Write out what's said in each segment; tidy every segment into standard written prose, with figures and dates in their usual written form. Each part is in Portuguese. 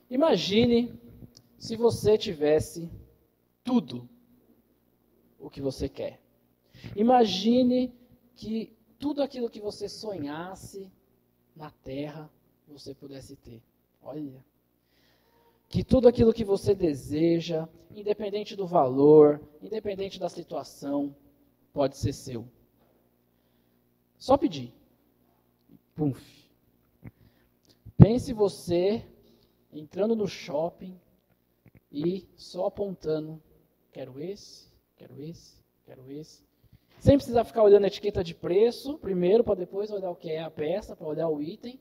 Imagine se você tivesse tudo o que você quer. Imagine que tudo aquilo que você sonhasse na terra, você pudesse ter. Olha. Que tudo aquilo que você deseja, independente do valor, independente da situação, pode ser seu. Só pedir. Pumf. Pense você entrando no shopping e só apontando, quero esse, quero esse, quero esse. Sem precisar ficar olhando a etiqueta de preço, primeiro, para depois olhar o que é a peça, para olhar o item.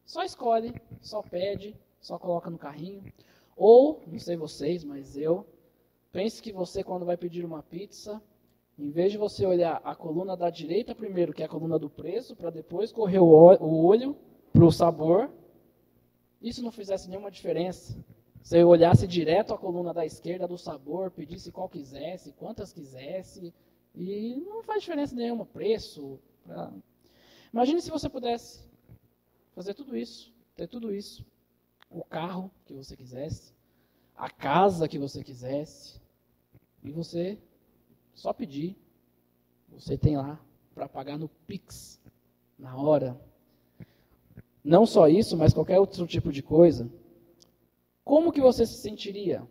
Só escolhe, só pede, só coloca no carrinho. Ou, não sei vocês, mas eu, pense que você, quando vai pedir uma pizza, em vez de você olhar a coluna da direita primeiro, que é a coluna do preço, para depois correr o olho para o sabor, isso não fizesse nenhuma diferença. Se eu olhasse direto a coluna da esquerda do sabor, pedisse qual quisesse, quantas quisesse, e não faz diferença nenhuma, preço. Imagine se você pudesse fazer tudo isso, ter tudo isso. O carro que você quisesse, a casa que você quisesse, e você só pedir, você tem lá para pagar no Pix, na hora. Não só isso, mas qualquer outro tipo de coisa. Como que você se sentiria?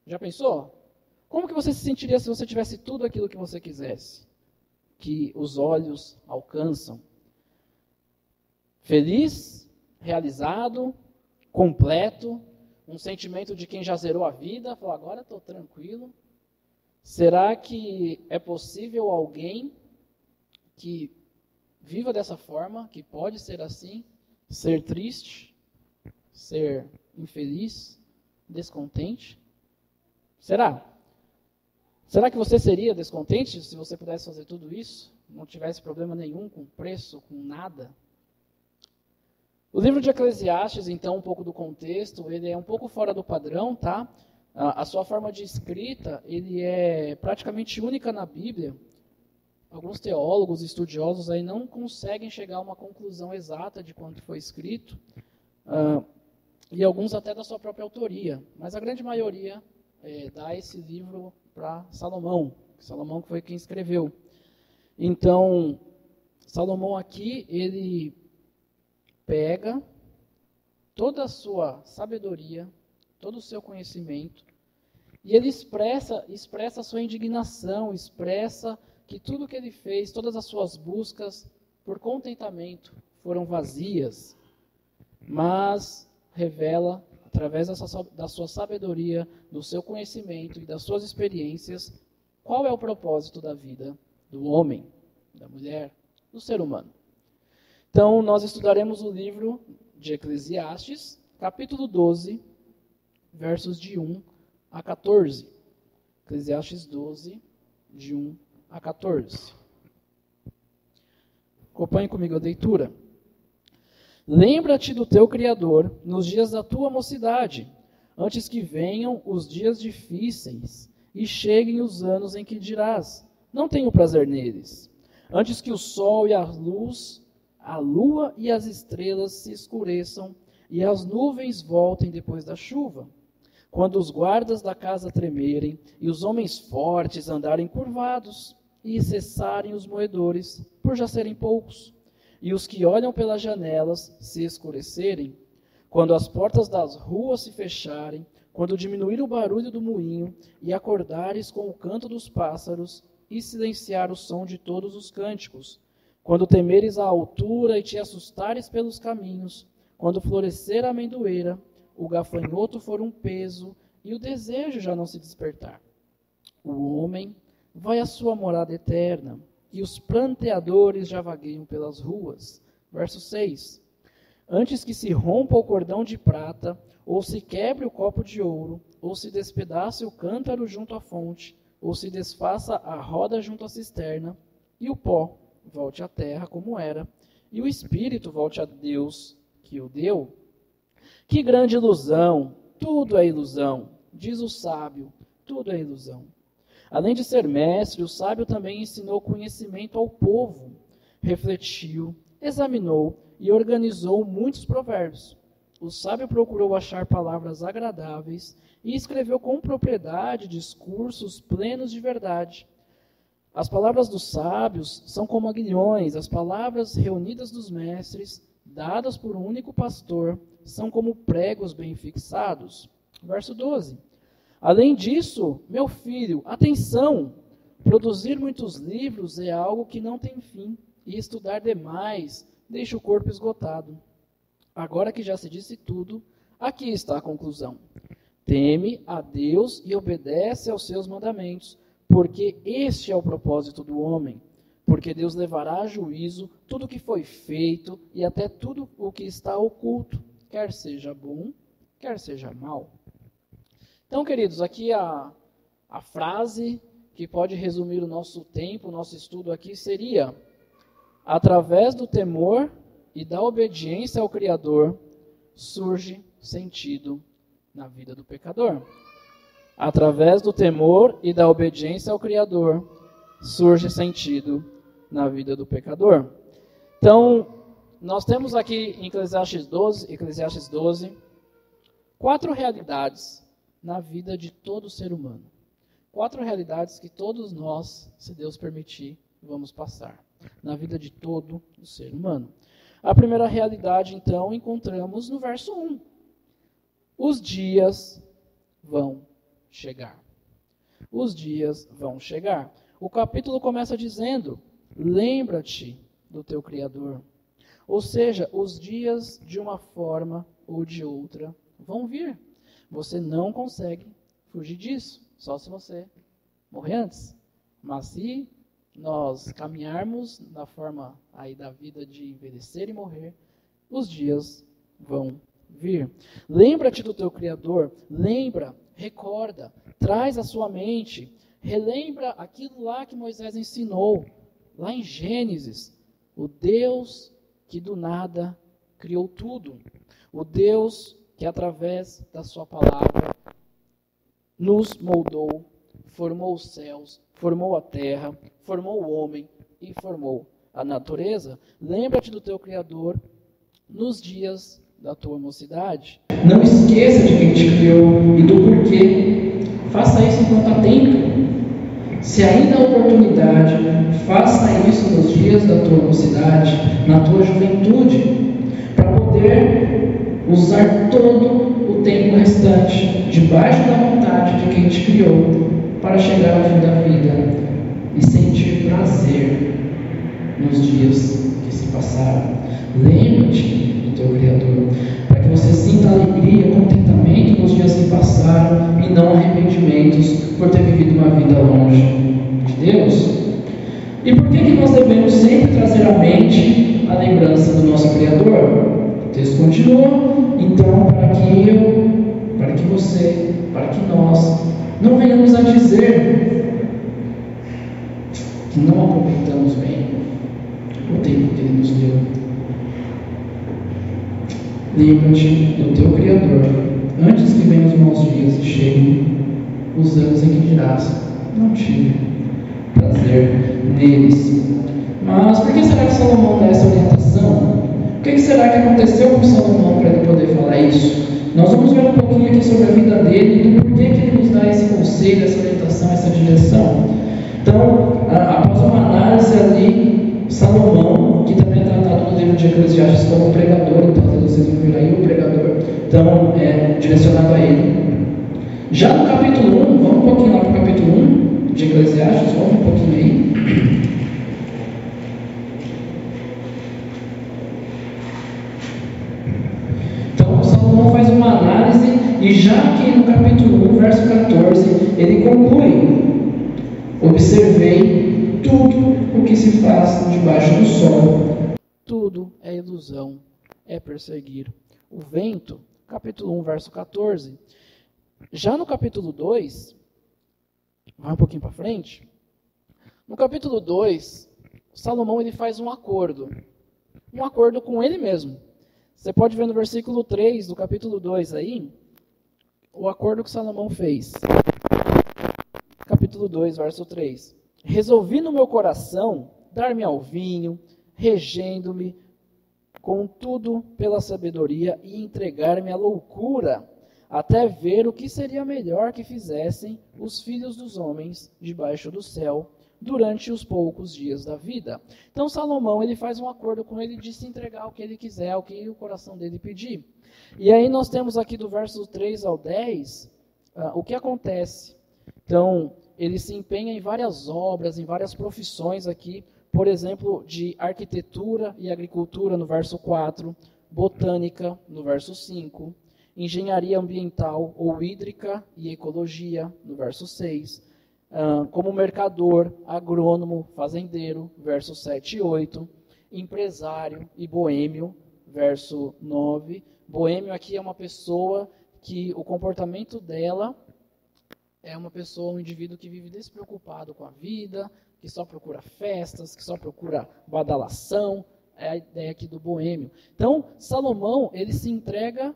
Já pensou? Como que você se sentiria se você tivesse tudo aquilo que você quisesse? Que os olhos alcançam? Feliz? Realizado? Completo? Um sentimento de quem já zerou a vida? Falou, agora estou tranquilo. Será que é possível alguém que viva dessa forma, que pode ser assim, ser triste, ser infeliz, descontente? Será? Será que você seria descontente se você pudesse fazer tudo isso? Não tivesse problema nenhum com preço, com nada? O livro de Eclesiastes, então, um pouco do contexto, ele é um pouco fora do padrão, tá? A sua forma de escrita, ele é praticamente única na Bíblia. Alguns teólogos, estudiosos aí não conseguem chegar a uma conclusão exata de quando foi escrito, e alguns até da sua própria autoria, mas a grande maioria dá esse livro para Salomão. Salomão que foi quem escreveu. Então, Salomão aqui, ele pega toda a sua sabedoria, todo o seu conhecimento, e ele expressa a sua indignação, expressa que tudo que ele fez, todas as suas buscas por contentamento foram vazias, mas revela, através da sua sabedoria, do seu conhecimento e das suas experiências, qual é o propósito da vida do homem, da mulher, do ser humano. Então, nós estudaremos o livro de Eclesiastes, capítulo 12, versos de 1 a 14. Eclesiastes 12, de 1 a 14. Acompanhe comigo a leitura. Lembra-te do teu Criador nos dias da tua mocidade, antes que venham os dias difíceis e cheguem os anos em que dirás, não tenho prazer neles. Antes que o sol e a lua e as estrelas se escureçam e as nuvens voltem depois da chuva. Quando os guardas da casa tremerem e os homens fortes andarem curvados e cessarem os moedores, por já serem poucos, e os que olham pelas janelas se escurecerem, quando as portas das ruas se fecharem, quando diminuir o barulho do moinho e acordares com o canto dos pássaros e silenciar o som de todos os cânticos, quando temeres a altura e te assustares pelos caminhos, quando florescer a amendoeira, o gafanhoto for um peso e o desejo já não se despertar. O homem vai à sua morada eterna e os pranteadores já vagueiam pelas ruas. Verso 6. Antes que se rompa o cordão de prata, ou se quebre o copo de ouro, ou se despedace o cântaro junto à fonte, ou se desfaça a roda junto à cisterna, e o pó volte à terra como era, e o espírito volte a Deus que o deu. Que grande ilusão! Tudo é ilusão, diz o sábio, tudo é ilusão. Além de ser mestre, o sábio também ensinou conhecimento ao povo, refletiu, examinou e organizou muitos provérbios. O sábio procurou achar palavras agradáveis e escreveu com propriedade discursos plenos de verdade. As palavras dos sábios são como aguilhões, as palavras reunidas dos mestres, dadas por um único pastor, são como pregos bem fixados. Verso 12. Além disso, meu filho, atenção! Produzir muitos livros é algo que não tem fim, e estudar demais deixa o corpo esgotado. Agora que já se disse tudo, aqui está a conclusão. Teme a Deus e obedece aos seus mandamentos, porque este é o propósito do homem. Porque Deus levará a juízo tudo o que foi feito e até tudo o que está oculto, quer seja bom, quer seja mal. Então, queridos, aqui a frase que pode resumir o nosso tempo, o nosso estudo aqui seria: através do temor e da obediência ao Criador, surge sentido na vida do pecador. Através do temor e da obediência ao Criador, surge sentido na vida do pecador. Então, nós temos aqui em Eclesiastes 12, 4 realidades na vida de todo ser humano. 4 realidades que todos nós, se Deus permitir, vamos passar na vida de todo o ser humano. A primeira realidade, então, encontramos no verso 1. Os dias vão chegar. Os dias vão chegar. O capítulo começa dizendo: lembra-te do teu Criador. Ou seja, os dias, de uma forma ou de outra, vão vir. Você não consegue fugir disso, só se você morrer antes. Mas se nós caminharmos na forma aí da vida de envelhecer e morrer, os dias vão vir. Lembra-te do teu Criador, lembra, recorda, traz à sua mente, relembra aquilo lá que Moisés ensinou, lá em Gênesis, o Deus que do nada criou tudo, o Deus que através da sua palavra nos moldou, formou os céus, formou a terra, formou o homem e formou a natureza. Lembra-te do teu Criador nos dias da tua mocidade. Não esqueça de quem te criou e do porquê. Faça isso enquanto há tempo. Se ainda há oportunidade, faça isso nos dias da tua mocidade, na tua juventude, para poder usar todo o tempo restante debaixo da vontade de quem te criou, para chegar ao fim da vida e sentir prazer nos dias que se passaram. Lembra-te do teu Criador, para que você sinta alegria, contentamento nos dias que passaram e não arrependimentos por ter vivido uma vida longe de Deus. E por que nós devemos sempre trazer à mente a lembrança do nosso Criador? O texto continua: então, para que você, para que nós não venhamos a dizer que não aproveitamos bem o tempo que Ele nos deu. Lembra-te do teu Criador, antes que venham os maus dias e cheguem os anos em que dirás: não tive prazer neles. Mas por que será que Salomão dá essa orientação? O que será que aconteceu com Salomão para ele poder falar isso? Nós vamos ver um pouquinho aqui sobre a vida dele e do porquê que ele nos dá esse conselho, essa orientação, essa direção. Então, após uma análise ali, Salomão, que também é tratado no livro de Eclesiastes como pregador, então vocês vão ver aí o pregador, então é direcionado a ele. Já no capítulo 1, vamos um pouquinho lá para o capítulo 1 de Eclesiastes, vamos um pouquinho aí. Faz uma análise e já aqui no capítulo 1, verso 14, ele conclui: observei tudo o que se faz debaixo do sol. Tudo é ilusão, é perseguir o vento. Capítulo 1, verso 14. Já no capítulo 2, vai um pouquinho para frente. No capítulo 2, Salomão ele faz um acordo com ele mesmo. Você pode ver no versículo 3 do capítulo 2 aí, o acordo que Salomão fez. Capítulo 2, verso 3. Resolvi no meu coração dar-me ao vinho, regendo-me contudo pela sabedoria e entregar-me à loucura, até ver o que seria melhor que fizessem os filhos dos homens debaixo do céu durante os poucos dias da vida. Então Salomão, ele faz um acordo com ele de se entregar o que ele quiser, o que o coração dele pedir. E aí nós temos aqui do verso 3 ao 10, o que acontece. Então, ele se empenha em várias obras, em várias profissões aqui, por exemplo, de arquitetura e agricultura no verso 4, botânica no verso 5, engenharia ambiental ou hídrica e ecologia no verso 6, como mercador, agrônomo, fazendeiro, verso 7 e 8, empresário e boêmio, verso 9. Boêmio aqui é uma pessoa que o comportamento dela é uma pessoa, um indivíduo que vive despreocupado com a vida, que só procura festas, que só procura badalação. É a ideia aqui do boêmio. Então, Salomão, ele se entrega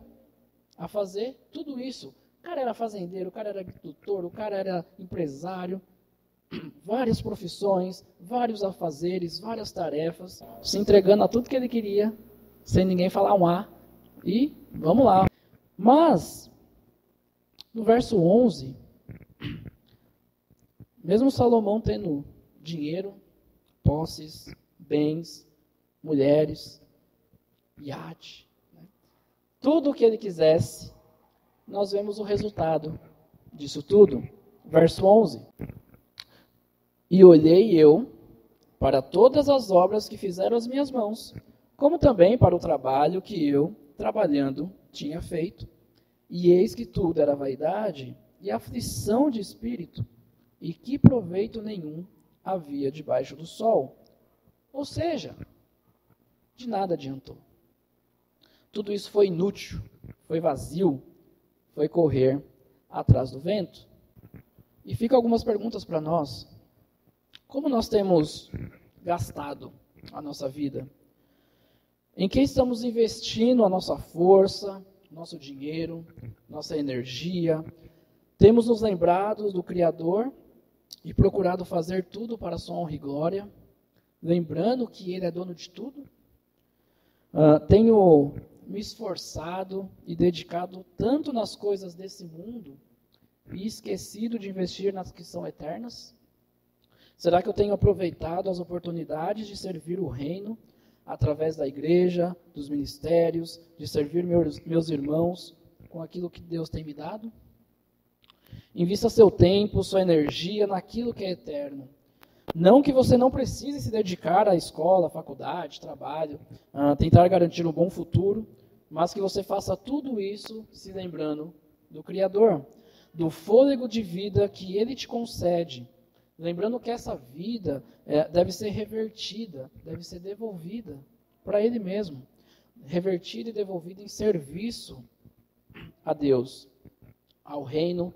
a fazer tudo isso. O cara era fazendeiro, o cara era agricultor, o cara era empresário, várias profissões, vários afazeres, várias tarefas, se entregando a tudo que ele queria, sem ninguém falar um A. E vamos lá. Mas, no verso 11, mesmo Salomão tendo dinheiro, posses, bens, mulheres, iate, tudo o que ele quisesse, nós vemos o resultado disso tudo. Verso 11. E olhei eu para todas as obras que fizeram as minhas mãos, como também para o trabalho que eu, trabalhando, tinha feito. E eis que tudo era vaidade e aflição de espírito, e que proveito nenhum havia debaixo do sol. Ou seja, de nada adiantou. Tudo isso foi inútil, foi vazio, foi correr atrás do vento. E ficam algumas perguntas para nós. Como nós temos gastado a nossa vida? Em que estamos investindo a nossa força, nosso dinheiro, nossa energia? Temos nos lembrado do Criador e procurado fazer tudo para a sua honra e glória, lembrando que Ele é dono de tudo? Tenho me esforçado e dedicado tanto nas coisas desse mundo e esquecido de investir nas que são eternas? Será que eu tenho aproveitado as oportunidades de servir o reino através da igreja, dos ministérios, de servir meus irmãos com aquilo que Deus tem me dado? Invista seu tempo, sua energia naquilo que é eterno. Não que você não precise se dedicar à escola, faculdade, trabalho, tentar garantir um bom futuro, mas que você faça tudo isso se lembrando do Criador, do fôlego de vida que Ele te concede, lembrando que essa vida deve ser revertida, deve ser devolvida para Ele mesmo, revertida e devolvida em serviço a Deus, ao reino.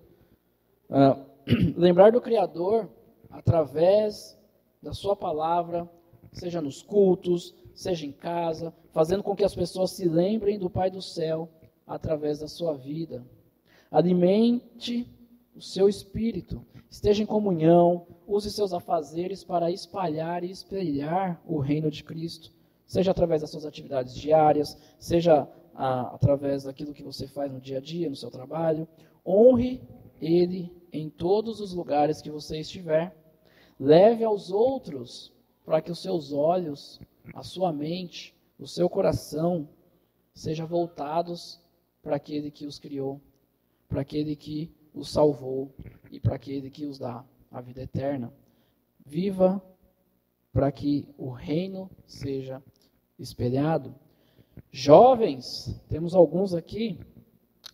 Lembrar do Criador através da sua palavra, seja nos cultos, seja em casa, fazendo com que as pessoas se lembrem do Pai do céu através da sua vida. Alimente o seu espírito, esteja em comunhão, use seus afazeres para espalhar e espelhar o reino de Cristo, seja através das suas atividades diárias, seja através daquilo que você faz no dia a dia, no seu trabalho. Honre Ele em todos os lugares que você estiver. Leve aos outros para que os seus olhos, a sua mente, o seu coração sejam voltados para aquele que os criou, para aquele que os salvou e para aquele que os dá a vida eterna. Viva para que o reino seja espelhado. Jovens, temos alguns aqui.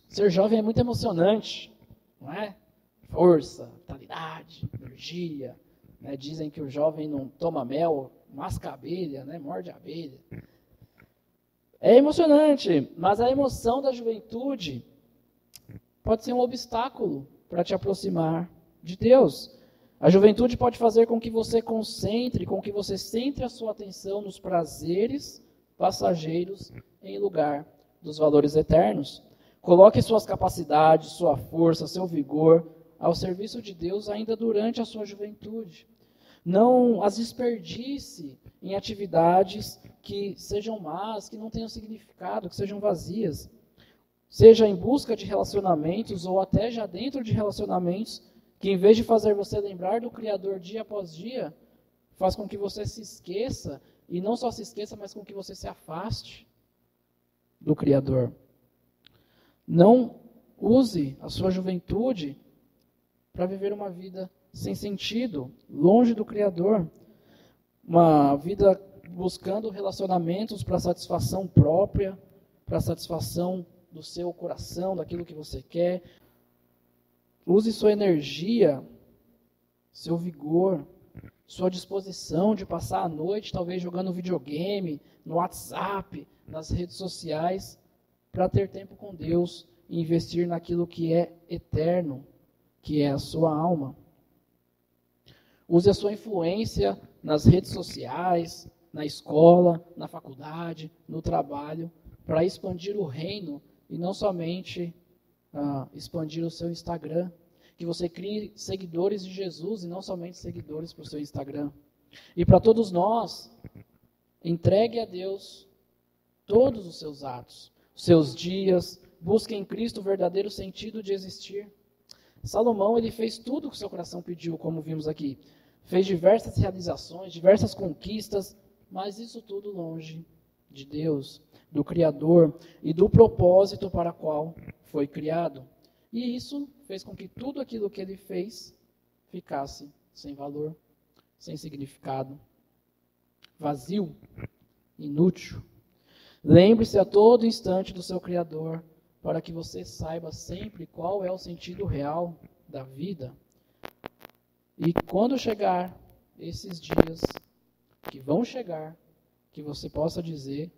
Ser jovem é muito emocionante, não é? Força, vitalidade, energia. Né? Dizem que o jovem não toma mel, masca a abelha, né? Morde a abelha. É emocionante, mas a emoção da juventude pode ser um obstáculo para te aproximar de Deus. A juventude pode fazer com que você concentre, com que você centre a sua atenção nos prazeres passageiros em lugar dos valores eternos. Coloque suas capacidades, sua força, seu vigor ao serviço de Deus ainda durante a sua juventude. Não as desperdice em atividades que sejam más, que não tenham significado, que sejam vazias. Seja em busca de relacionamentos ou até já dentro de relacionamentos, que em vez de fazer você lembrar do Criador dia após dia, faz com que você se esqueça, e não só se esqueça, mas com que você se afaste do Criador. Não use a sua juventude para viver uma vida sem sentido, longe do Criador. Uma vida buscando relacionamentos para satisfação própria, para satisfação do seu coração, daquilo que você quer. Use sua energia, seu vigor, sua disposição de passar a noite talvez jogando videogame, no WhatsApp, nas redes sociais, para ter tempo com Deus e investir naquilo que é eterno, que é a sua alma. Use a sua influência nas redes sociais, na escola, na faculdade, no trabalho, para expandir o reino e não somente expandir o seu Instagram. Que você crie seguidores de Jesus e não somente seguidores para o seu Instagram. E para todos nós, entregue a Deus todos os seus atos, os seus dias, busque em Cristo o verdadeiro sentido de existir. Salomão, ele fez tudo o que seu coração pediu, como vimos aqui. Fez diversas realizações, diversas conquistas, mas isso tudo longe de Deus, do Criador e do propósito para o qual foi criado. E isso fez com que tudo aquilo que ele fez ficasse sem valor, sem significado, vazio, inútil. Lembre-se a todo instante do seu Criador, para que você saiba sempre qual é o sentido real da vida. E quando chegar esses dias, que vão chegar, que você possa dizer,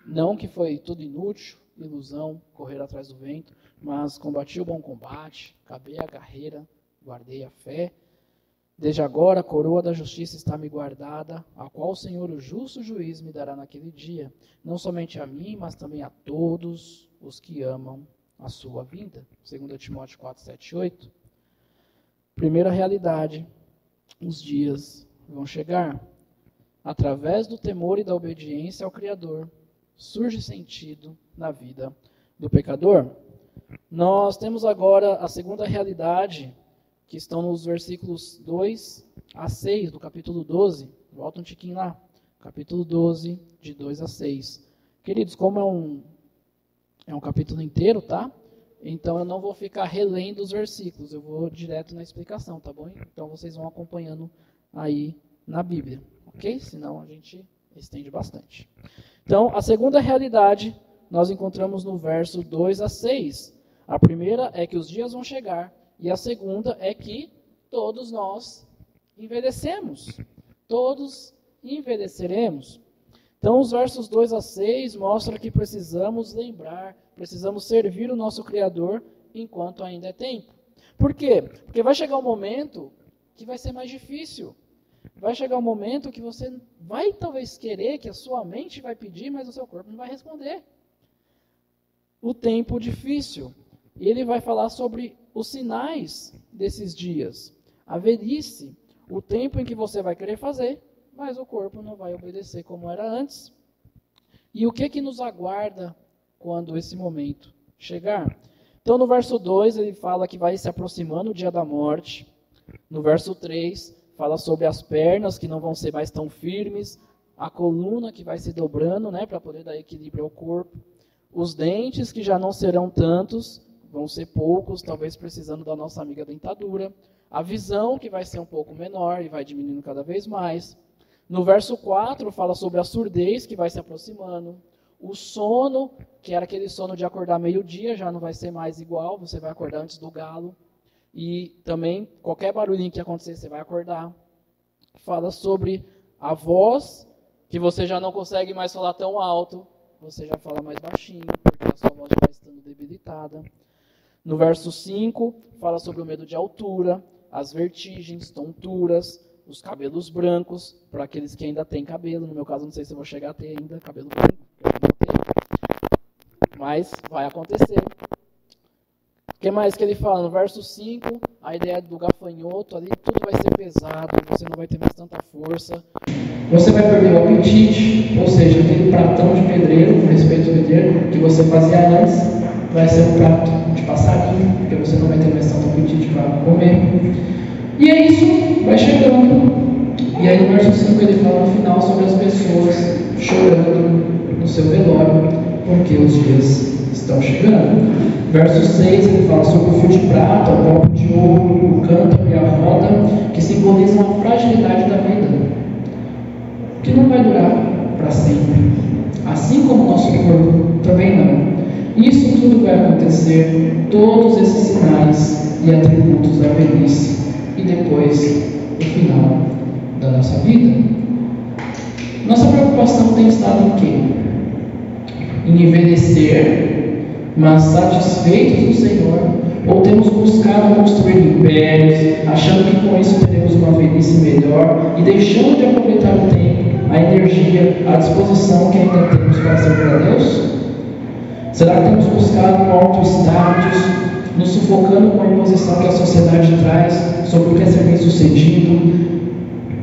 não que foi tudo inútil, ilusão, correr atrás do vento, mas combati o bom combate, acabei a carreira, guardei a fé. Desde agora a coroa da justiça está me guardada, a qual o Senhor, o justo juiz, me dará naquele dia, não somente a mim, mas também a todos os que amam a sua vinda. 2 Timóteo 4, 7 e 8. Primeira realidade, os dias vão chegar. Através do temor e da obediência ao Criador, surge sentido na vida do pecador. Nós temos agora a segunda realidade, que estão nos versículos 2 a 6 do capítulo 12. Volta um tiquinho lá. Capítulo 12, de 2 a 6. Queridos, como é um capítulo inteiro, tá? Então eu não vou ficar relendo os versículos, eu vou direto na explicação, tá bom? Então vocês vão acompanhando aí na Bíblia, ok? Senão a gente estende bastante. Então, a segunda realidade nós encontramos no verso 2 a 6. A primeira é que os dias vão chegar, e a segunda é que todos nós envelhecemos. Todos envelheceremos. Então, os versos 2 a 6 mostram que precisamos lembrar, precisamos servir o nosso Criador enquanto ainda é tempo. Por quê? Porque vai chegar um momento que vai ser mais difícil. Vai chegar um momento que você vai talvez querer, que a sua mente vai pedir, mas o seu corpo não vai responder. O tempo difícil. E ele vai falar sobre os sinais desses dias. A velhice, o tempo em que você vai querer fazer, mas o corpo não vai obedecer como era antes. E o que nos aguarda quando esse momento chegar? Então, no verso 2, ele fala que vai se aproximando o dia da morte. No verso 3, fala sobre as pernas que não vão ser mais tão firmes, a coluna que vai se dobrando, né, para poder dar equilíbrio ao corpo, os dentes que já não serão tantos, vão ser poucos, talvez precisando da nossa amiga dentadura, a visão que vai ser um pouco menor e vai diminuindo cada vez mais. No verso 4, fala sobre a surdez que vai se aproximando, o sono, que era aquele sono de acordar meio-dia, já não vai ser mais igual, você vai acordar antes do galo. E também, qualquer barulhinho que acontecer, você vai acordar. Fala sobre a voz, que você já não consegue mais falar tão alto, você já fala mais baixinho, porque a sua voz já vai estando debilitada. No verso 5, fala sobre o medo de altura, as vertigens, tonturas, os cabelos brancos, para aqueles que ainda têm cabelo. No meu caso, não sei se eu vou chegar a ter ainda cabelo branco, mas vai acontecer. O que mais que ele fala? No verso 5, a ideia do gafanhoto ali, tudo vai ser pesado, você não vai ter mais tanta força. Você vai perder o apetite, ou seja, aquele pratão de pedreiro, com respeito ao pedreiro, que você fazia antes, vai ser um prato de passarinho, porque você não vai ter mais tanto apetite para comer. E é isso, vai chegando. E aí no verso 5 ele fala no final sobre as pessoas chorando no seu velório, porque os dias estão chegando. Verso 6 ele fala sobre o fio de prata, o copo de ouro, o cântaro e a roda, que simbolizam a fragilidade da vida, que não vai durar para sempre. Assim como o nosso corpo também não. Isso tudo vai acontecer, todos esses sinais e atributos da velhice, e depois o final da nossa vida. Nossa preocupação tem estado em quê? Em envelhecer, mas satisfeitos do Senhor, ou temos buscado construir impérios, achando que com isso teremos uma velhice melhor e deixando de aproveitar o tempo, a energia, a disposição que ainda temos para servir a Deus? Será que temos buscado um alto status, nos sufocando com a imposição que a sociedade traz sobre o que é ser bem-sucedido?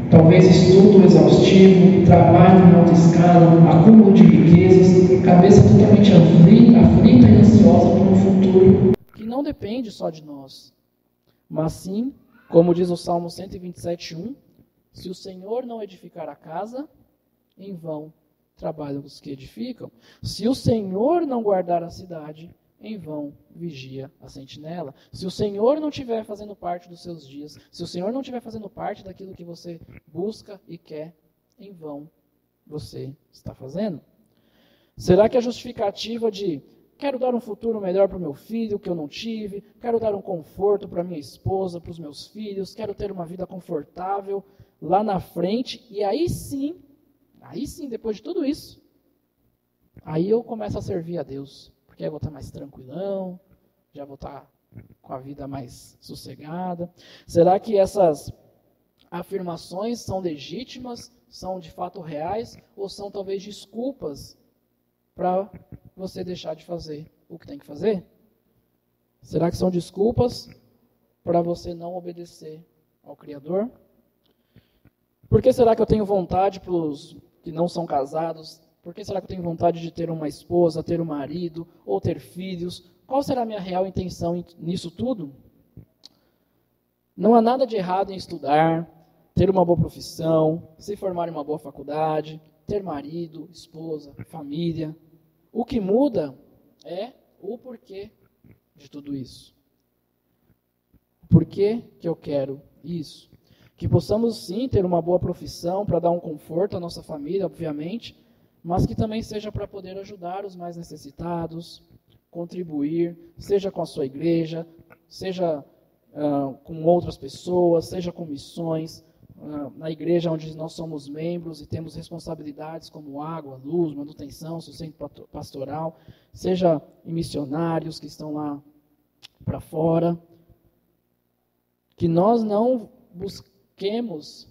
Talvez estudo exaustivo, trabalho em alta escala, acúmulo de riquezas, cabeça totalmente aflita e ansiosa por um futuro que não depende só de nós, mas sim, como diz o Salmo 127:1, se o Senhor não edificar a casa, em vão trabalham os que edificam. Se o Senhor não guardar a cidade, em vão vigia a sentinela. Se o Senhor não estiver fazendo parte dos seus dias, se o Senhor não estiver fazendo parte daquilo que você busca e quer, em vão você está fazendo. Será que a justificativa de quero dar um futuro melhor para o meu filho que eu não tive, quero dar um conforto para minha esposa, para os meus filhos, quero ter uma vida confortável lá na frente, e aí sim, depois de tudo isso, aí eu começo a servir a Deus, porque aí eu vou estar mais tranquilão, já vou estar com a vida mais sossegada. Será que essas afirmações são legítimas, são de fato reais, ou são talvez desculpas para você deixar de fazer o que tem que fazer? Será que são desculpas para você não obedecer ao Criador? Por que será que eu tenho vontade para os que não são casados? Por que será que eu tenho vontade de ter uma esposa, ter um marido, ou ter filhos? Qual será a minha real intenção nisso tudo? Não há nada de errado em estudar, ter uma boa profissão, se formar em uma boa faculdade, ter marido, esposa, família. O que muda é o porquê de tudo isso. Por que eu quero isso? Que possamos sim ter uma boa profissão para dar um conforto à nossa família, obviamente, mas que também seja para poder ajudar os mais necessitados, contribuir, seja com a sua igreja, seja com outras pessoas, seja com missões, na igreja onde nós somos membros e temos responsabilidades como água, luz, manutenção, sustento pastoral, seja em missionários que estão lá para fora. Que nós não busquemos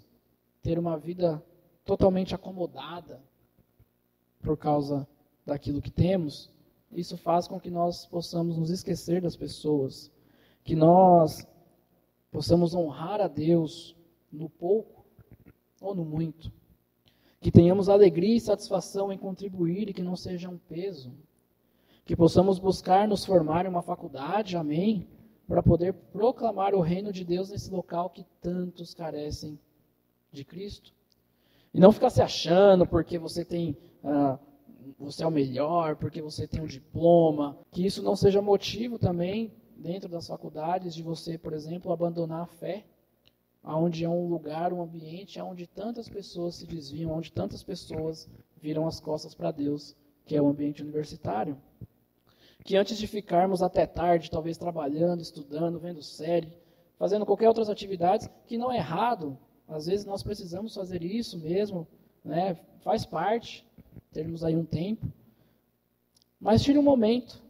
ter uma vida totalmente acomodada por causa daquilo que temos. Isso faz com que nós possamos nos esquecer das pessoas, que nós possamos honrar a Deus no pouco ou no muito, que tenhamos alegria e satisfação em contribuir e que não seja um peso, que possamos buscar nos formar em uma faculdade, amém, para poder proclamar o reino de Deus nesse local que tantos carecem de Cristo. E não ficar se achando porque você tem, você é o melhor, porque você tem um diploma, que isso não seja motivo também, dentro das faculdades, de você, por exemplo, abandonar a fé, onde é um lugar, um ambiente onde tantas pessoas se desviam, onde tantas pessoas viram as costas para Deus, que é o ambiente universitário. Que antes de ficarmos até tarde, talvez trabalhando, estudando, vendo série, fazendo qualquer outras atividades, que não é errado, às vezes nós precisamos fazer isso mesmo, né? Faz parte, termos aí um tempo, mas tire um momento,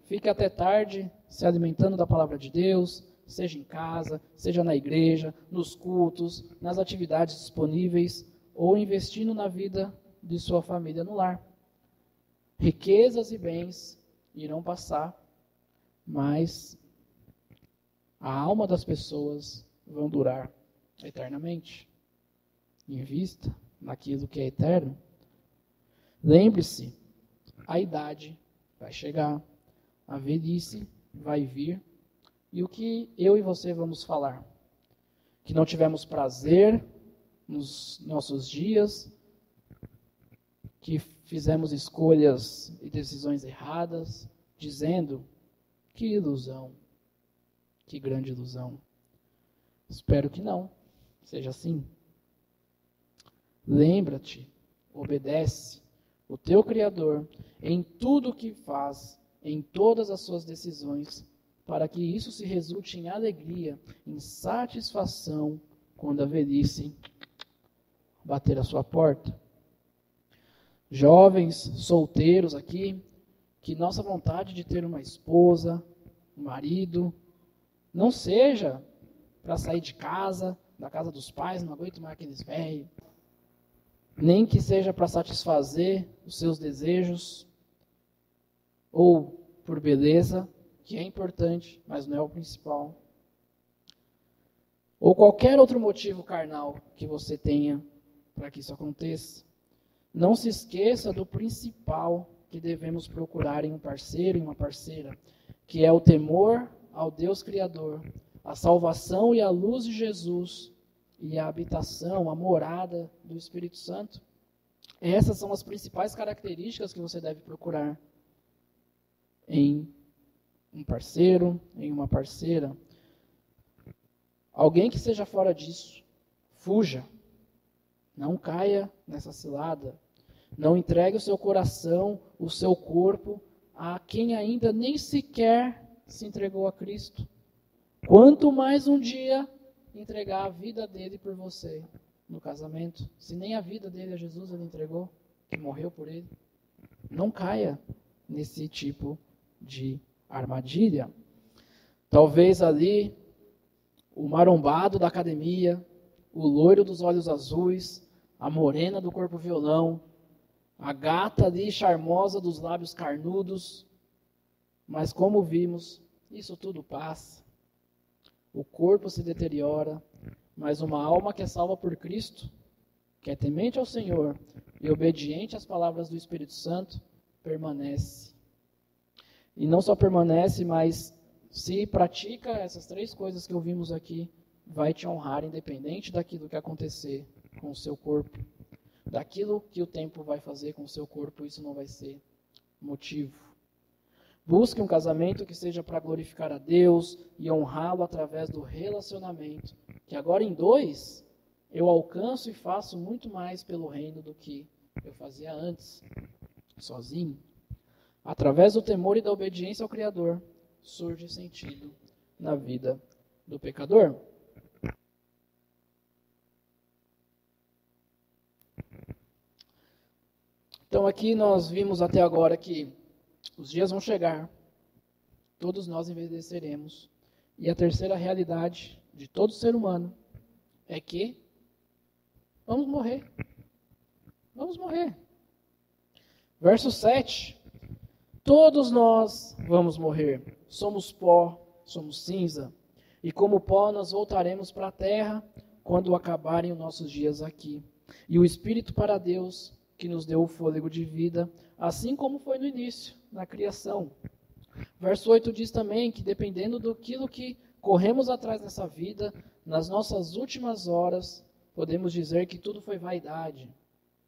fique até tarde se alimentando da palavra de Deus, seja em casa, seja na igreja, nos cultos, nas atividades disponíveis, ou investindo na vida de sua família no lar. Riquezas e bens irão passar, mas a alma das pessoas vão durar eternamente. Invista naquilo que é eterno, lembre-se, a idade vai chegar, a velhice vai vir, e o que eu e você vamos falar? Que não tivemos prazer nos nossos dias, que fizemos escolhas e decisões erradas, dizendo, que ilusão, que grande ilusão. Espero que não seja assim. Lembra-te, obedece o teu Criador em tudo o que faz, em todas as suas decisões, para que isso se resulte em alegria, em satisfação, quando a velhice bater a sua porta. Jovens solteiros aqui, que nossa vontade de ter uma esposa, um marido, não seja para sair de casa, da casa dos pais, não aguento mais aqueles velhos, nem que seja para satisfazer os seus desejos, ou por beleza, que é importante, mas não é o principal, ou qualquer outro motivo carnal que você tenha para que isso aconteça. Não se esqueça do principal que devemos procurar em um parceiro e uma parceira, que é o temor ao Deus Criador, a salvação e a luz de Jesus e a habitação, a morada do Espírito Santo. Essas são as principais características que você deve procurar em um parceiro, em uma parceira. Alguém que seja fora disso, fuja. Não caia nessa cilada. Não entregue o seu coração, o seu corpo, a quem ainda nem sequer se entregou a Cristo. Quanto mais um dia entregar a vida dele por você no casamento, se nem a vida dele a Jesus ele entregou, que morreu por ele. Não caia nesse tipo de armadilha. Talvez ali o marombado da academia, o loiro dos olhos azuis, a morena do corpo violão, a gata ali charmosa dos lábios carnudos, mas como vimos, isso tudo passa. O corpo se deteriora, mas uma alma que é salva por Cristo, que é temente ao Senhor e obediente às palavras do Espírito Santo, permanece. E não só permanece, mas se pratica essas três coisas que ouvimos aqui, vai te honrar independente daquilo que acontecer com o seu corpo. Daquilo que o tempo vai fazer com o seu corpo, isso não vai ser motivo. Busque um casamento que seja para glorificar a Deus e honrá-lo através do relacionamento. Que agora em dois, eu alcanço e faço muito mais pelo reino do que eu fazia antes, sozinho. Através do temor e da obediência ao Criador, surge sentido na vida do pecador. Então aqui nós vimos até agora que os dias vão chegar, todos nós envelheceremos, e a terceira realidade de todo ser humano é que vamos morrer. Vamos morrer. Verso 7. Todos nós vamos morrer. Somos pó, somos cinza, e como pó nós voltaremos para a terra quando acabarem os nossos dias aqui. E o Espírito para Deus, que nos deu o fôlego de vida, assim como foi no início, na criação. Verso 8 diz também que dependendo daquilo que corremos atrás nessa vida, nas nossas últimas horas, podemos dizer que tudo foi vaidade,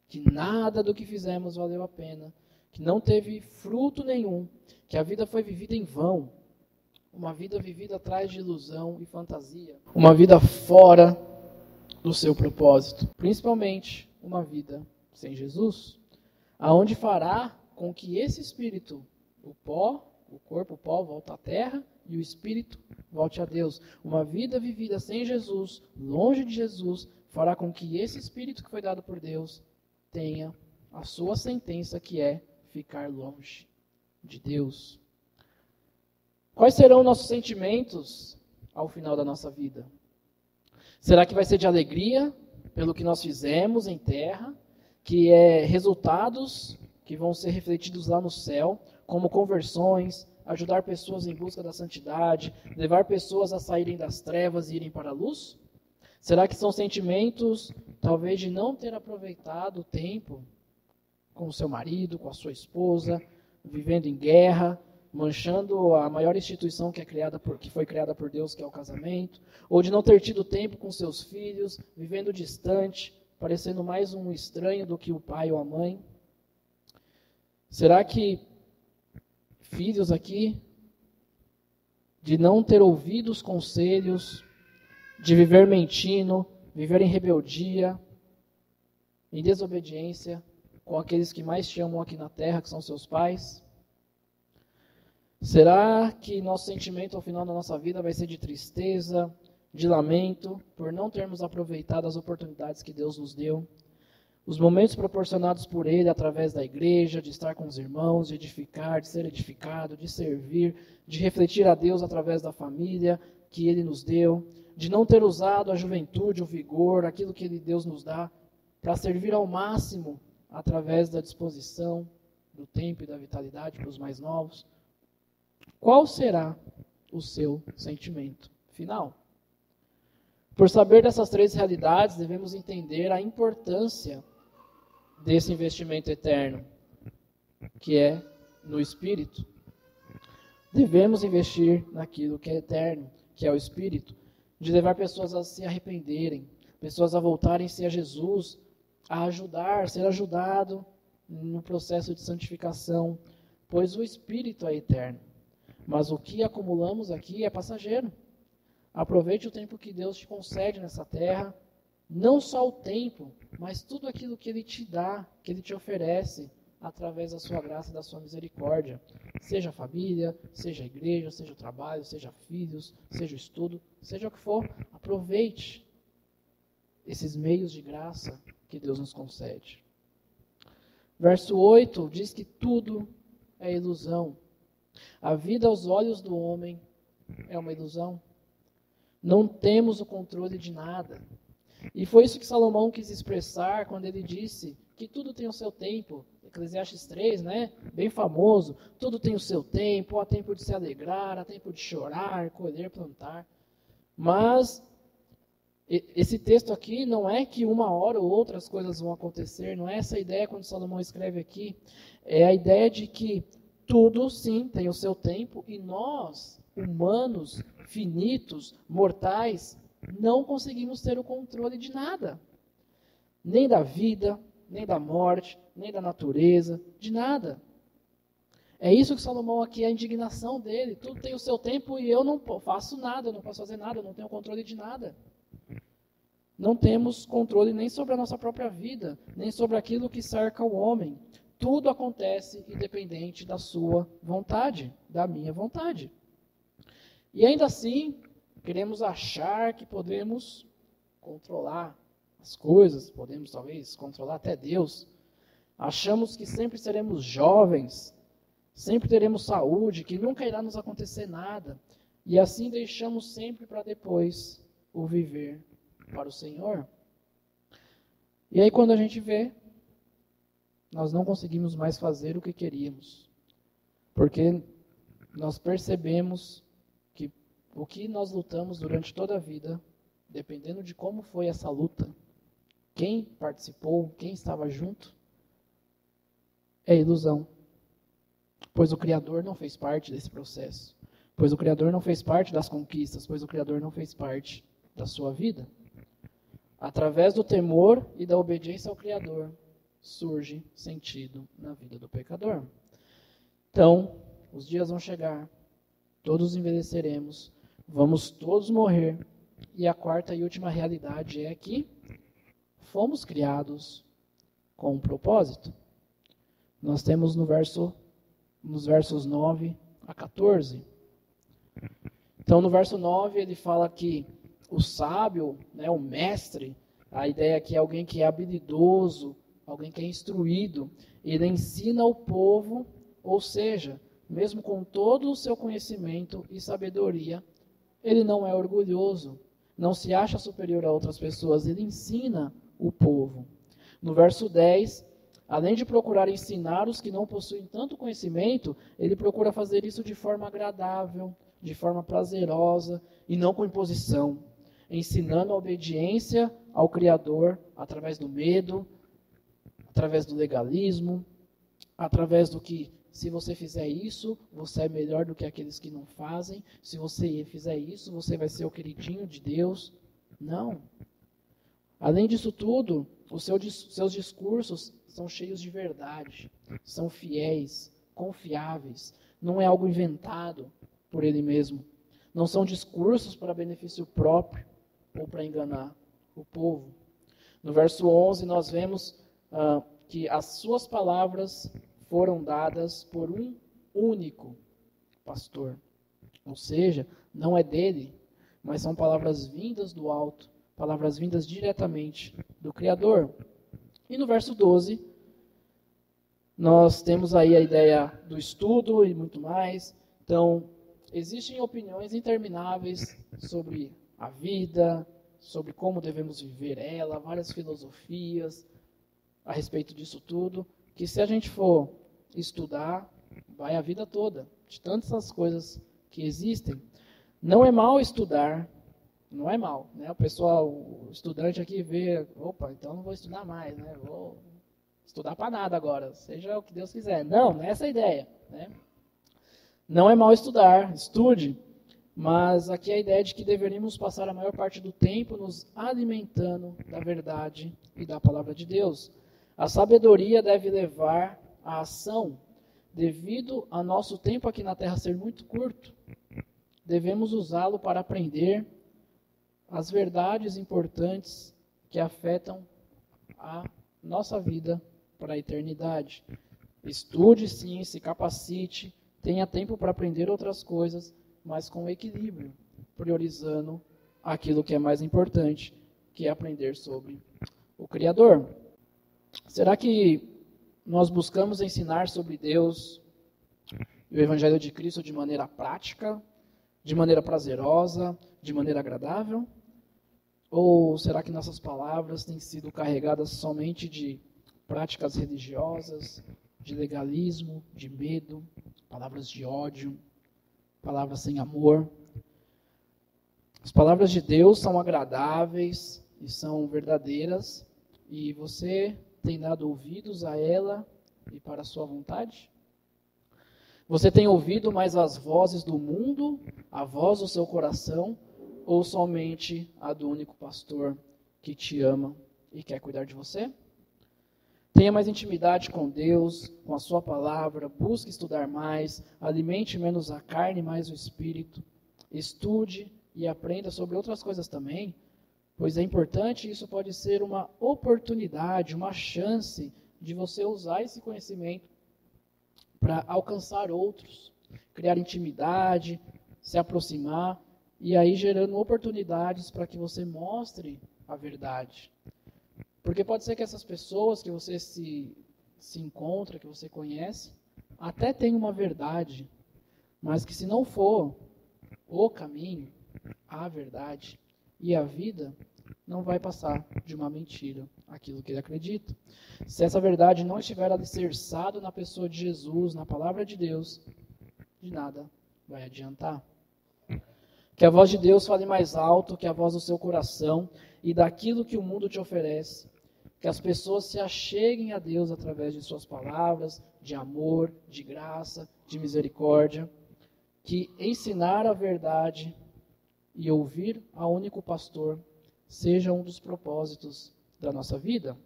que nada do que fizemos valeu a pena, que não teve fruto nenhum, que a vida foi vivida em vão, uma vida vivida atrás de ilusão e fantasia, uma vida fora do seu propósito, principalmente uma vida sem Jesus, aonde fará com que esse espírito, o pó, o corpo, o pó, volta à terra e o espírito volte a Deus. Uma vida vivida sem Jesus, longe de Jesus, fará com que esse espírito que foi dado por Deus tenha a sua sentença, que é ficar longe de Deus. Quais serão nossos sentimentos ao final da nossa vida? Será que vai ser de alegria pelo que nós fizemos em terra, que é resultados que vão ser refletidos lá no céu, como conversões, ajudar pessoas em busca da santidade, levar pessoas a saírem das trevas e irem para a luz? Será que são sentimentos, talvez, de não ter aproveitado o tempo com o seu marido, com a sua esposa, vivendo em guerra, manchando a maior instituição que foi criada por Deus, que é o casamento, ou de não ter tido tempo com seus filhos, vivendo distante, parecendo mais um estranho do que o pai ou a mãe? Será que filhos aqui, de não ter ouvido os conselhos, de viver mentindo, viver em rebeldia, em desobediência com aqueles que mais te amam aqui na terra, que são seus pais? Será que nosso sentimento ao final da nossa vida vai ser de tristeza, de lamento, por não termos aproveitado as oportunidades que Deus nos deu? Os momentos proporcionados por Ele através da igreja, de estar com os irmãos, de edificar, de ser edificado, de servir, de refletir a Deus através da família que Ele nos deu, de não ter usado a juventude, o vigor, aquilo que Deus nos dá, para servir ao máximo através da disposição, do tempo e da vitalidade para os mais novos. Qual será o seu sentimento final? Por saber dessas três realidades, devemos entender a importância desse investimento eterno, que é no Espírito. Devemos investir naquilo que é eterno, que é o Espírito, de levar pessoas a se arrependerem, pessoas a voltarem-se a Jesus, a ajudar, ser ajudado no processo de santificação, pois o Espírito é eterno. Mas o que acumulamos aqui é passageiro. Aproveite o tempo que Deus te concede nessa terra, não só o tempo, mas tudo aquilo que Ele te dá, que Ele te oferece, através da sua graça e da sua misericórdia. Seja a família, seja a igreja, seja o trabalho, seja filhos, seja o estudo, seja o que for, aproveite esses meios de graça que Deus nos concede. Verso 8 diz que tudo é ilusão. A vida aos olhos do homem é uma ilusão. Não temos o controle de nada. E foi isso que Salomão quis expressar quando ele disse que tudo tem o seu tempo. Eclesiastes 3, né? Bem famoso. Tudo tem o seu tempo. Há tempo de se alegrar, há tempo de chorar, colher, plantar. Mas esse texto aqui não é que uma hora ou outra as coisas vão acontecer. Não é essa a ideia quando Salomão escreve aqui. É a ideia de que tudo, sim, tem o seu tempo. E nós, humanos, finitos, mortais, não conseguimos ter o controle de nada. Nem da vida, nem da morte, nem da natureza, de nada. É isso que Salomão aqui, a indignação dele. Tudo tem o seu tempo e eu não faço nada, eu não posso fazer nada, eu não tenho controle de nada. Não temos controle nem sobre a nossa própria vida, nem sobre aquilo que cerca o homem. Tudo acontece independente da sua vontade, da minha vontade. E ainda assim, queremos achar que podemos controlar as coisas, podemos talvez controlar até Deus. Achamos que sempre seremos jovens, sempre teremos saúde, que nunca irá nos acontecer nada. E assim deixamos sempre para depois o viver para o Senhor. E aí quando a gente vê, nós não conseguimos mais fazer o que queríamos. Porque nós percebemos que o que nós lutamos durante toda a vida, dependendo de como foi essa luta, quem participou, quem estava junto, é ilusão. Pois o Criador não fez parte desse processo. Pois o Criador não fez parte das conquistas. Pois o Criador não fez parte da sua vida. Através do temor e da obediência ao Criador, surge sentido na vida do pecador. Então, os dias vão chegar, todos envelheceremos, vamos todos morrer, e a quarta e última realidade é que fomos criados com um propósito. Nós temos nos versos 9 a 14. Então, no verso 9, ele fala que o sábio, né, o mestre, a ideia aqui é alguém que é habilidoso, alguém que é instruído, ele ensina o povo, ou seja, mesmo com todo o seu conhecimento e sabedoria, ele não é orgulhoso, não se acha superior a outras pessoas, ele ensina o povo. No verso 10, além de procurar ensinar os que não possuem tanto conhecimento, ele procura fazer isso de forma agradável, de forma prazerosa e não com imposição. ensinando a obediência ao Criador através do medo, através do legalismo, através do que, se você fizer isso, você é melhor do que aqueles que não fazem. Se você fizer isso, você vai ser o queridinho de Deus. Não. Além disso tudo, os seus discursos são cheios de verdade, são fiéis, confiáveis. Não é algo inventado por ele mesmo. Não são discursos para benefício próprio ou para enganar o povo. No verso 11, nós vemos que as suas palavras foram dadas por um único pastor. Ou seja, não é dele, mas são palavras vindas do alto, palavras vindas diretamente do Criador. E no verso 12, nós temos aí a ideia do estudo e muito mais. Então, existem opiniões intermináveis sobre a vida, sobre como devemos viver ela, várias filosofias a respeito disso tudo, que se a gente for estudar, vai a vida toda, de tantas coisas que existem. Não é mal estudar, não é mal, né? O pessoal, o estudante aqui vê, opa, então não vou estudar mais, né? Vou estudar para nada agora, seja o que Deus quiser. Não é essa a ideia, né? Não é mal estudar, estude, mas aqui a ideia é de que deveríamos passar a maior parte do tempo nos alimentando da verdade e da palavra de Deus. A sabedoria deve levar à ação, devido ao nosso tempo aqui na Terra ser muito curto. Devemos usá-lo para aprender as verdades importantes que afetam a nossa vida para a eternidade. Estude sim, se capacite, tenha tempo para aprender outras coisas, mas com equilíbrio, priorizando aquilo que é mais importante, que é aprender sobre o Criador. Será que nós buscamos ensinar sobre Deus e o Evangelho de Cristo de maneira prática, de maneira prazerosa, de maneira agradável? Ou será que nossas palavras têm sido carregadas somente de práticas religiosas, de legalismo, de medo, palavras de ódio, palavras sem amor? As palavras de Deus são agradáveis e são verdadeiras, e você tem dado ouvidos a ela e para a sua vontade? Você tem ouvido mais as vozes do mundo, a voz do seu coração, ou somente a do único pastor que te ama e quer cuidar de você? Tenha mais intimidade com Deus, com a sua palavra, busque estudar mais, alimente menos a carne e mais o espírito, estude e aprenda sobre outras coisas também, pois é importante, isso pode ser uma oportunidade, uma chance de você usar esse conhecimento para alcançar outros, criar intimidade, se aproximar, e aí gerando oportunidades para que você mostre a verdade. Porque pode ser que essas pessoas que você se encontra, que você conhece, até tenham uma verdade, mas que se não for o caminho, a verdade e a vida, não vai passar de uma mentira aquilo que ele acredita. Se essa verdade não estiver alicerçada na pessoa de Jesus, na palavra de Deus, de nada vai adiantar. Que a voz de Deus fale mais alto que a voz do seu coração e daquilo que o mundo te oferece. Que as pessoas se acheguem a Deus através de suas palavras, de amor, de graça, de misericórdia. Que ensinar a verdade e ouvir ao único pastor seja um dos propósitos da nossa vida.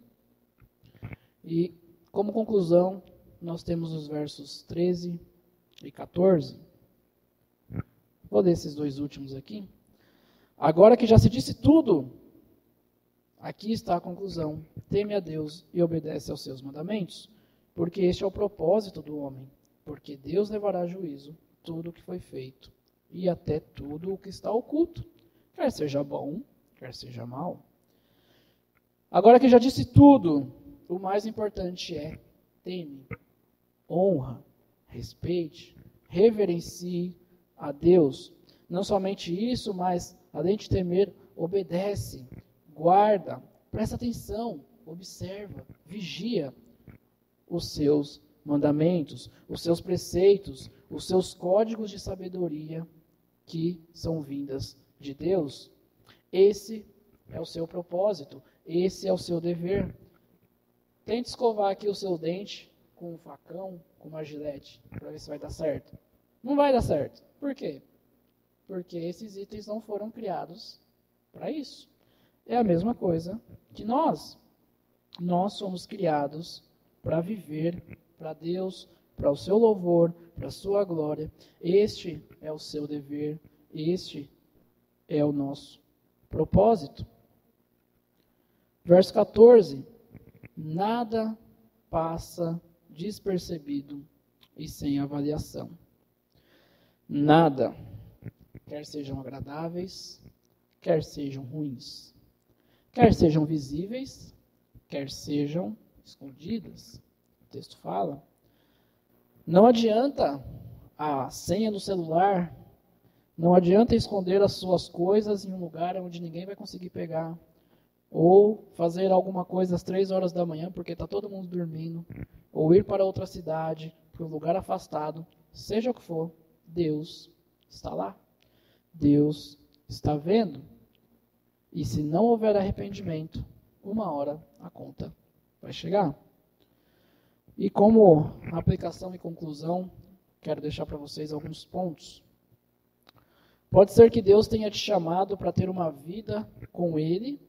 E, como conclusão, nós temos os versos 13 e 14. Vou ler esses dois últimos aqui. Agora que já se disse tudo, aqui está a conclusão. Teme a Deus e obedece aos seus mandamentos, porque este é o propósito do homem. Porque Deus levará a juízo tudo o que foi feito, e até tudo o que está oculto, quer seja bom, quer seja mal. Agora que já disse tudo, o mais importante é: teme, honra, respeite, reverencie a Deus. Não somente isso, mas além de temer, obedece, guarda, presta atenção, observa, vigia os seus mandamentos, os seus preceitos, os seus códigos de sabedoria que são vindas de Deus. Esse é o seu propósito, esse é o seu dever. Tente escovar aqui o seu dente com um facão, com uma gilete, para ver se vai dar certo. Não vai dar certo. Por quê? Porque esses itens não foram criados para isso. É a mesma coisa que nós. Nós somos criados para viver para Deus, para o seu louvor, para a sua glória. Este é o seu dever, este é o nosso propósito. Verso 14. Nada passa despercebido e sem avaliação. Nada, quer sejam agradáveis, quer sejam ruins, quer sejam visíveis, quer sejam escondidas. O texto fala. Não adianta a senha do celular, não adianta esconder as suas coisas em um lugar onde ninguém vai conseguir pegar, ou fazer alguma coisa às 3 horas da manhã porque está todo mundo dormindo, ou ir para outra cidade, para um lugar afastado, seja o que for, Deus está lá. Deus está vendo. E se não houver arrependimento, uma hora a conta vai chegar. E como aplicação e conclusão, quero deixar para vocês alguns pontos. Pode ser que Deus tenha te chamado para ter uma vida com Ele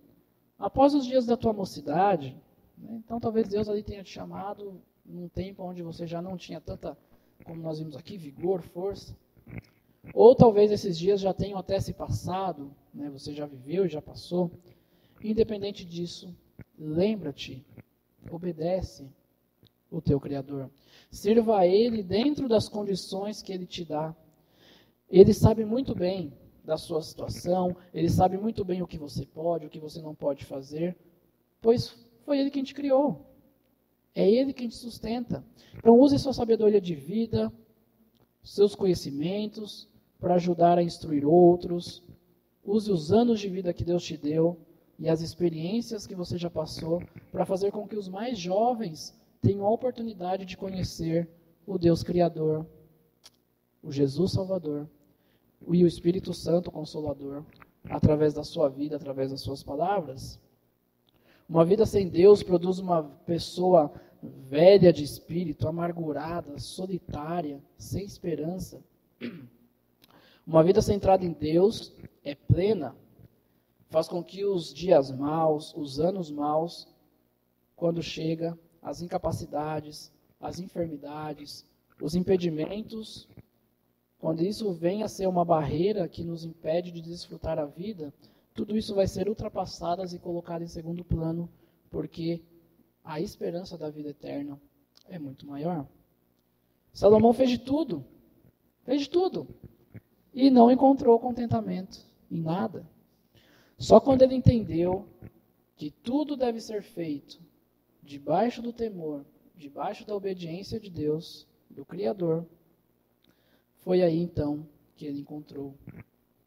após os dias da tua mocidade. Né? Então talvez Deus ali tenha te chamado num tempo onde você já não tinha tanta, como nós vimos aqui, vigor, força. Ou talvez esses dias já tenham até se passado, né? Você já viveu e já passou. Independente disso, lembra-te, obedece o teu Criador. Sirva a Ele dentro das condições que Ele te dá. Ele sabe muito bem da sua situação, Ele sabe muito bem o que você pode, o que você não pode fazer, pois foi Ele quem te criou. É Ele quem te sustenta. Então use sua sabedoria de vida, seus conhecimentos, para ajudar a instruir outros. Use os anos de vida que Deus te deu e as experiências que você já passou para fazer com que os mais jovens tenham a oportunidade de conhecer o Deus Criador, o Jesus Salvador e o Espírito Santo Consolador, através da sua vida, através das suas palavras. Uma vida sem Deus produz uma pessoa velha de espírito, amargurada, solitária, sem esperança. Uma vida centrada em Deus é plena, faz com que os dias maus, os anos maus, quando chega, as incapacidades, as enfermidades, os impedimentos, quando isso vem a ser uma barreira que nos impede de desfrutar a vida, tudo isso vai ser ultrapassado e colocado em segundo plano, porque a esperança da vida eterna é muito maior. Salomão fez de tudo, e não encontrou contentamento em nada. Só quando ele entendeu que tudo deve ser feito debaixo do temor, debaixo da obediência de Deus, do Criador, foi aí então que ele encontrou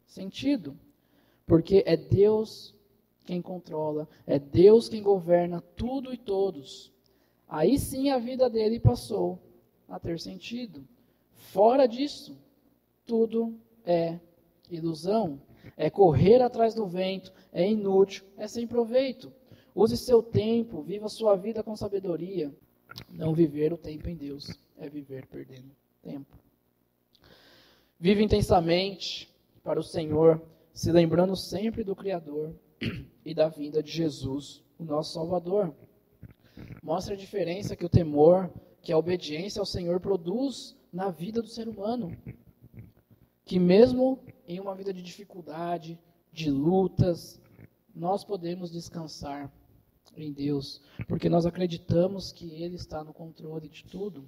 sentido. Porque é Deus quem controla, é Deus quem governa tudo e todos. Aí sim a vida dele passou a ter sentido. Fora disso, tudo é ilusão, é correr atrás do vento, é inútil, é sem proveito. Use seu tempo, viva sua vida com sabedoria. Não viver o tempo em Deus é viver perdendo tempo. Vive intensamente para o Senhor, se lembrando sempre do Criador e da vinda de Jesus, o nosso Salvador. Mostra a diferença que o temor, que a obediência ao Senhor produz na vida do ser humano. Que mesmo em uma vida de dificuldade, de lutas, nós podemos descansar em Deus, porque nós acreditamos que Ele está no controle de tudo.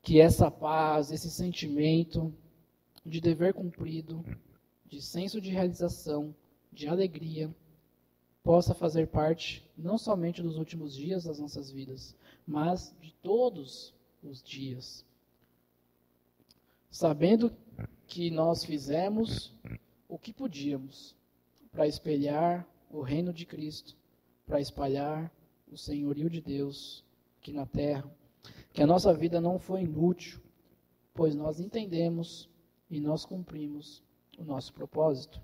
Que essa paz, esse sentimento de dever cumprido, de senso de realização, de alegria, possa fazer parte não somente dos últimos dias das nossas vidas, mas de todos os dias. Sabendo que nós fizemos o que podíamos para espelhar o reino de Cristo, para espalhar o senhorio de Deus aqui na terra, que a nossa vida não foi inútil, pois nós entendemos e nós cumprimos o nosso propósito.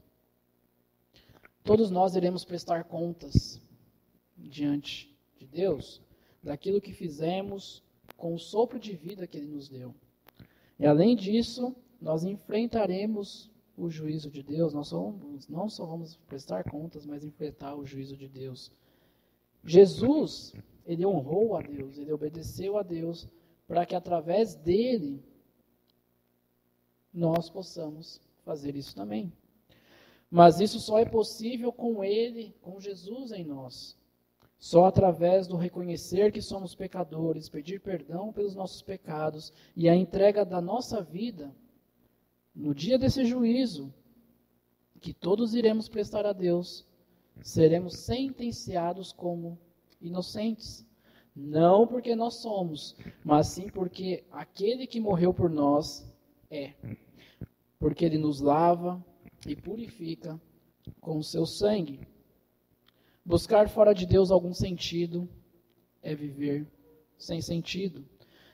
todos nós iremos prestar contas diante de Deus daquilo que fizemos com o sopro de vida que Ele nos deu. E além disso, nós enfrentaremos o juízo de Deus. Nós não só vamos prestar contas, mas enfrentar o juízo de Deus. Jesus, Ele honrou a Deus, Ele obedeceu a Deus, para que através dele nós possamos fazer isso também. Mas isso só é possível com Ele, com Jesus em nós. Só através do reconhecer que somos pecadores, pedir perdão pelos nossos pecados e a entrega da nossa vida no dia desse juízo, que todos iremos prestar a Deus, seremos sentenciados como inocentes. Não porque nós somos, mas sim porque aquele que morreu por nós é. Porque Ele nos lava e purifica com o seu sangue. Buscar fora de Deus algum sentido é viver sem sentido.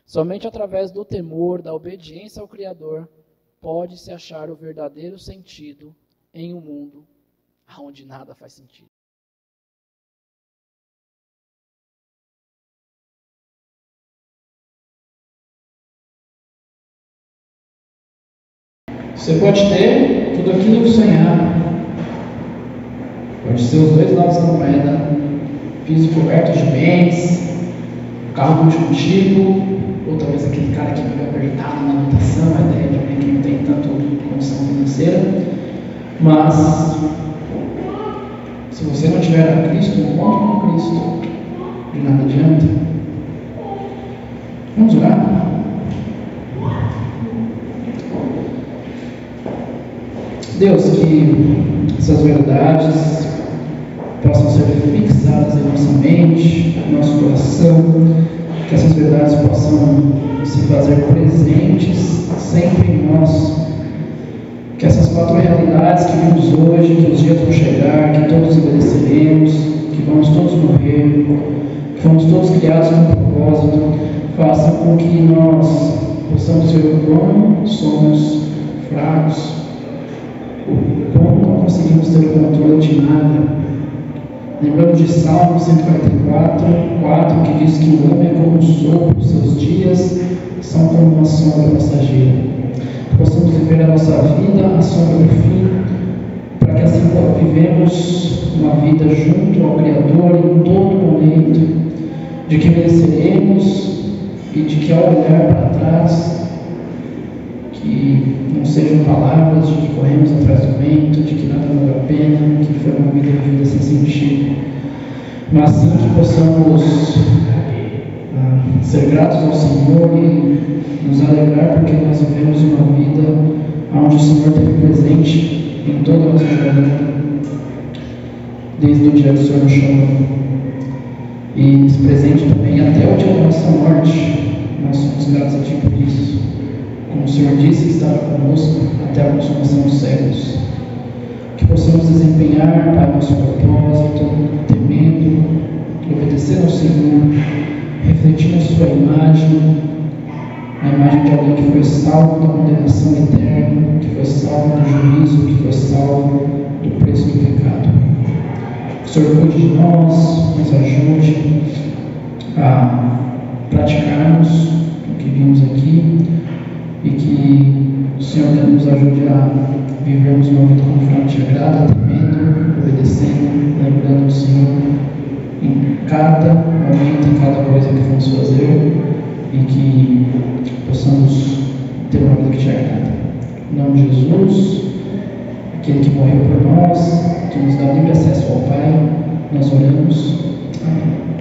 Somente através do temor, da obediência ao Criador, pode-se achar o verdadeiro sentido em um mundo onde nada faz sentido. Você pode ter tudo aquilo que sonhar. Pode ser os 2 lados da moeda, piso coberto de bens, carro de último tipo, ou talvez aquele cara que fica apertado na lotação, a ideia de alguém que não tem tanto condição financeira. Mas, se você não tiver a Cristo, um encontro com Cristo, de nada adianta. Vamos orar? Deus, que essas verdades possam ser fixadas em nossa mente, em nosso coração, que essas verdades possam se fazer presentes sempre em nós, que essas 4 realidades que vimos hoje, que os dias vão chegar, que todos envelheceremos, que vamos todos morrer, que fomos todos criados com um propósito, façam com que nós possamos ver o quão somos fracos, o quão não conseguimos ter o controle de nada. Lembramos de Salmo 144, 4, que diz que o homem é como um sopro, seus dias são como uma sombra passageira. Que possamos viver a nossa vida à sombra do fim, para que assim vivemos uma vida junto ao Criador em todo momento, de que mereceremos e de que ao olhar para trás, que não sejam palavras de que corremos atrás do vento, de que nada valeu a pena, que foi uma vida vivida sem sentido, mas sim que possamos ser gratos ao Senhor e nos alegrar porque nós vivemos uma vida onde o Senhor esteve presente em toda a nossa jornada, desde o dia do Senhor no chão, e presente também até o dia da nossa morte. Nós somos gratos a Ti por isso. Como o Senhor disse, estará conosco até a consumação dos séculos. Que possamos desempenhar, Pai, nosso propósito, temendo, obedecendo ao Senhor, refletindo a Sua imagem, a imagem de alguém que foi salvo da condenação eterna, que foi salvo do juízo, que foi salvo do preço do pecado. Que o Senhor cuide de nós, nos ajude a praticarmos o que vimos aqui, e que o Senhor nos ajude a vivermos uma vida conforme te agrada, temendo, obedecendo, lembrando do Senhor em cada momento, em cada coisa que vamos fazer, e que possamos ter uma vida que te agrada. Em nome de Jesus, aquele que morreu por nós, que nos dá livre acesso ao Pai, nós oramos. Amém.